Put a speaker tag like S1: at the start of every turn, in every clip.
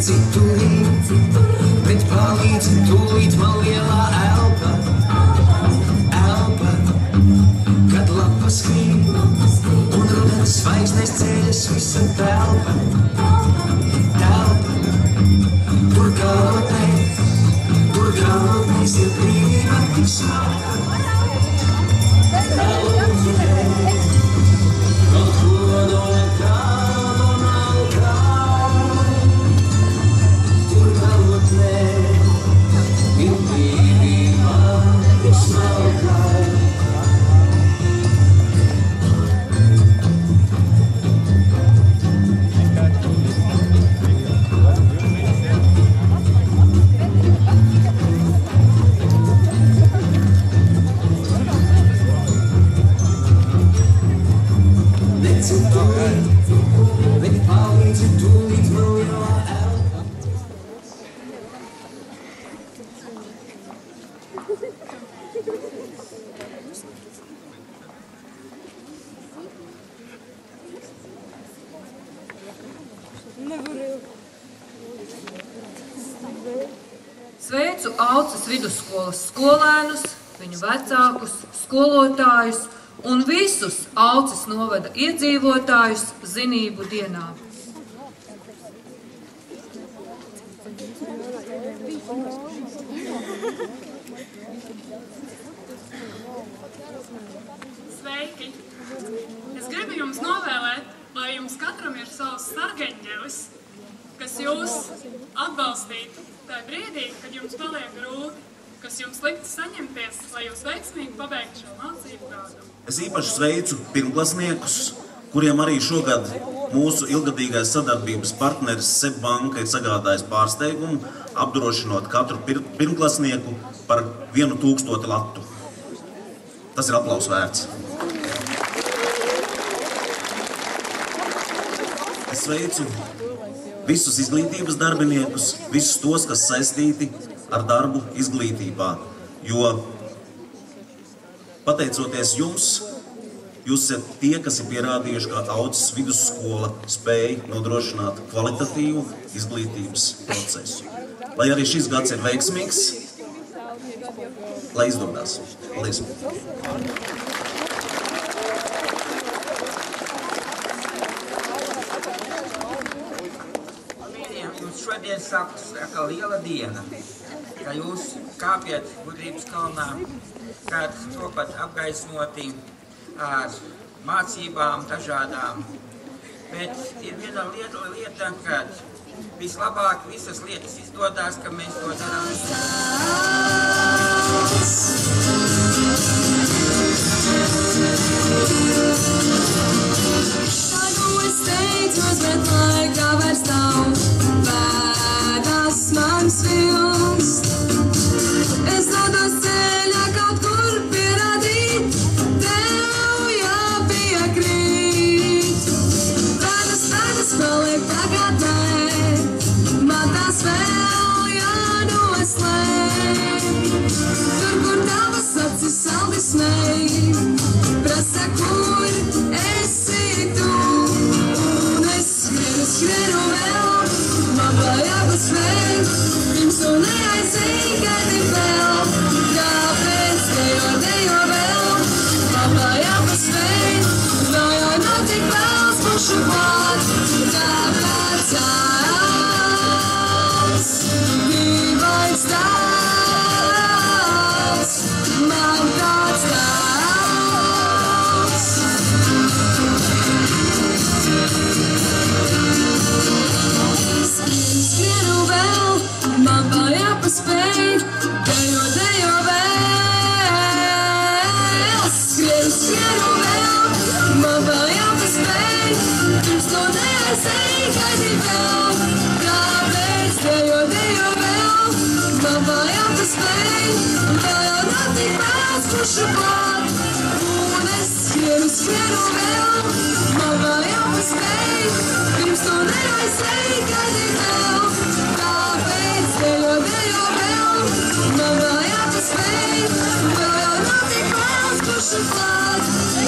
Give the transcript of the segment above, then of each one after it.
S1: citu rīt, bet palīdzi tūlīt man lielā elpa, elpa, kad lapas krīt, un rudens zvaigznes ceļas visa telpa, telpa, tur galotnēs ir brīvība tik smalka.
S2: Sveicu Auces vidusskolas skolēnus, viņu vecākus, skolotājus un visus Auces novada iedzīvotājus zinību dienā.
S3: Sveiki! Es gribu jums novēlēt, lai jums katram ir savs sargeņģelis, kas jūs atbalstītu tajā brīdī, kad jums paliek grūti, kas jums liktu saņemties, lai jūs veiksmīgi pabeigtu šo mācību gadu.
S4: Es īpaši sveicu pirmklasniekus, kuriem arī šogad mūsu ilgadīgais sadarbības partneris SEB banka ir sagādājis pārsteigumu, apdrošinot katru pirmklasnieku par 1000 latu. Tas ir aplausu vērts. Es sveicu visus izglītības darbiniekus, visus tos, kas saistīti ar darbu izglītībā, jo pateicoties jums, jūs esat tie, kas ir pierādījuši, ka Auces vidusskola spēja nodrošināt kvalitatīvu izglītības procesu. Lai arī šis gads ir veiksmīgs, lai izdodās. Paldies!
S5: Šodien sākas kā liela diena, ka jūs kāpjat gudrības kalnā, kad topat apgaismoti ar mācībām dažādām. Bet ir viena lieta, kad vislabāk visas lietas izdodās, ka mēs to darām.
S6: Bet laikā vairs nav, pēdās mans vilns. Es dodos ceļā kaut kur pierādīt, tev jāpiekrīt. Pēdas paliek tagadnē, man tās vēl jānoslēp. Tur, kur tavas acis saldi smēj, prasa, kur esi tu. Skrienu vēl, man vajag spēj, pirms tu neaizēji gadi vēl. Kāpēc dejo vēl, man vajag spēj, vēl jau nav tik vēls pušu klāt. Tāpēc tāds dīvains tāds, man tāds tāds. Skrienu vēl, man vēl jāpaspēj, dejo vēl. Skrienu vēl, man vēl jāpaspēj, pirms to neaizēji gadi vēl. Kāpēc dejo vēl, man vēl jāpaspēj, vēl jau nav tik vēls pušu klāt. Un es skrienu vēl, man vēl jāpaspēj, pirms to neaizēji gadi vēl. Kāpēc dejo vēl, man vēl jāpaspēj, vēl jau nav tik vēls pušu klāt.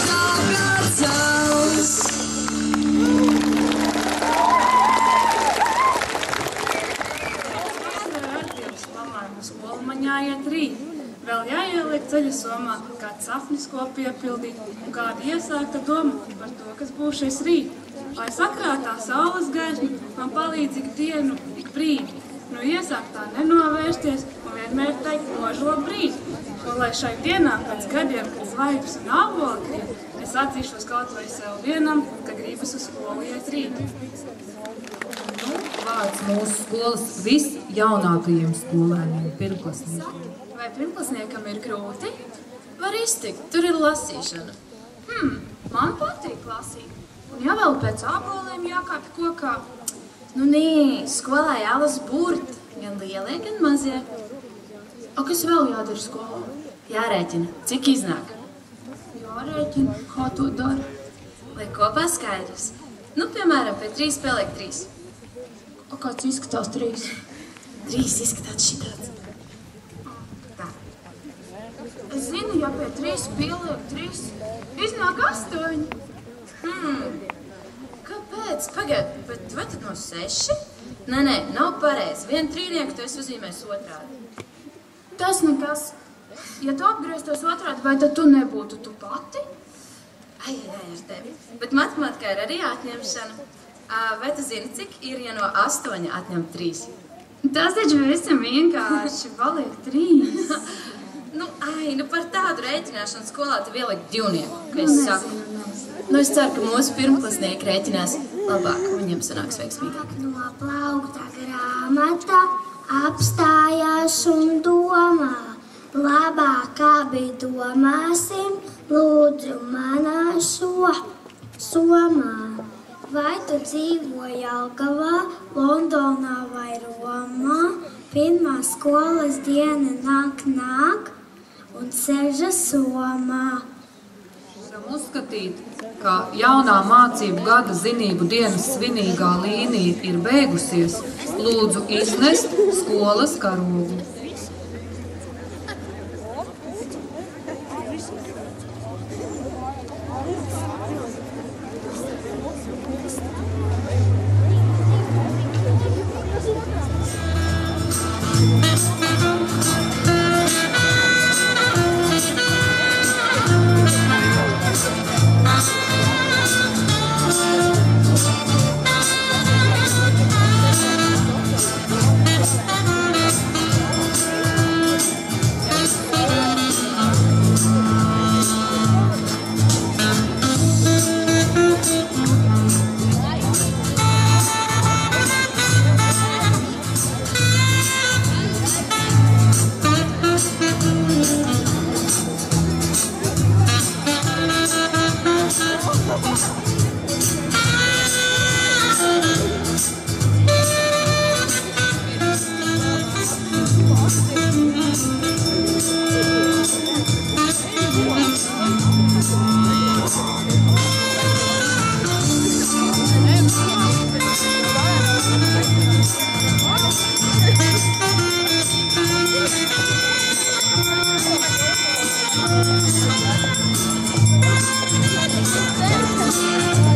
S6: Kāpēc jauns?
S3: iet ceļa somā, kāds sapnis, ko piepildīt, un kāda iesākta doma par to, kas būs šis rīt. Lai sakrātā saules gaisma man palīdz ik dienu, ik brīdi, nu iesākt tā nenovērsties un vienmēr teikt nožo brīdi. Un lai šai dienā pēc gadiem, kad zvaigznes un āboli krīt, es atzīšos kaut vai sev vienam, ka gribas uz skolu iet rīt.
S2: Nu, vārds mūsu skolas visjaunākajiem skolēniem, pirmklasniekiem.
S7: Vai pirmklasniekam ir grūti? Var iztikt, tur ir lasīšana. Man patīk lasīt. Un ja vēl pēc āboliem jākāpj kokā. Nu nē, skolā jālas burti, gan lielie, gan mazie. O, kas vēl jādara skolā? Jārēķina, cik iznāk? Jārēķina, kā to dara? Lai kopā skaidrs. Nu, piemēram, pie 3 pieliek 3. O, kāds izskatās 3? 3 izskatās šitāds. Tā. Es zinu, ja pie 3 pieliek 3, iznāk 8. Kāpēc? Pagaid, bet vai tad no 6? Nē, nav pareizi. Vienu trīnieku tu esi uzzīmējis otrādi. Tas nekas. Ja tu apgrieztos otrādi, vai tad tu nebūtu tu pati? Ai, ar tevi. Bet matemātikā ir arī atņemšana. Vai tu zini, cik ir, ja no 8 atņem 3? Tas taču visam vienkārši paliek 3. Nu par tādu rēķināšanu skolā tev ielikt divnieku, ka es saku. Nu, es ceru, ka mūsu pirmklasnieki rēķinās labāk, viņiem sanāks veiksmīgāk.
S8: Noplaukta grāmata apstājās un domā. Labāk, kā bija domāsim, lūdzu manā somā. Vai tu dzīvo Jelgavā, Londonā vai Romā? Pirmā skolas diena nāk un sēžas somā.
S2: Varam uzskatīt, ka jaunā mācību gada zinību dienas svinīgā līnija ir beigusies. Lūdzu iznest skolas karogu.
S8: Thank you.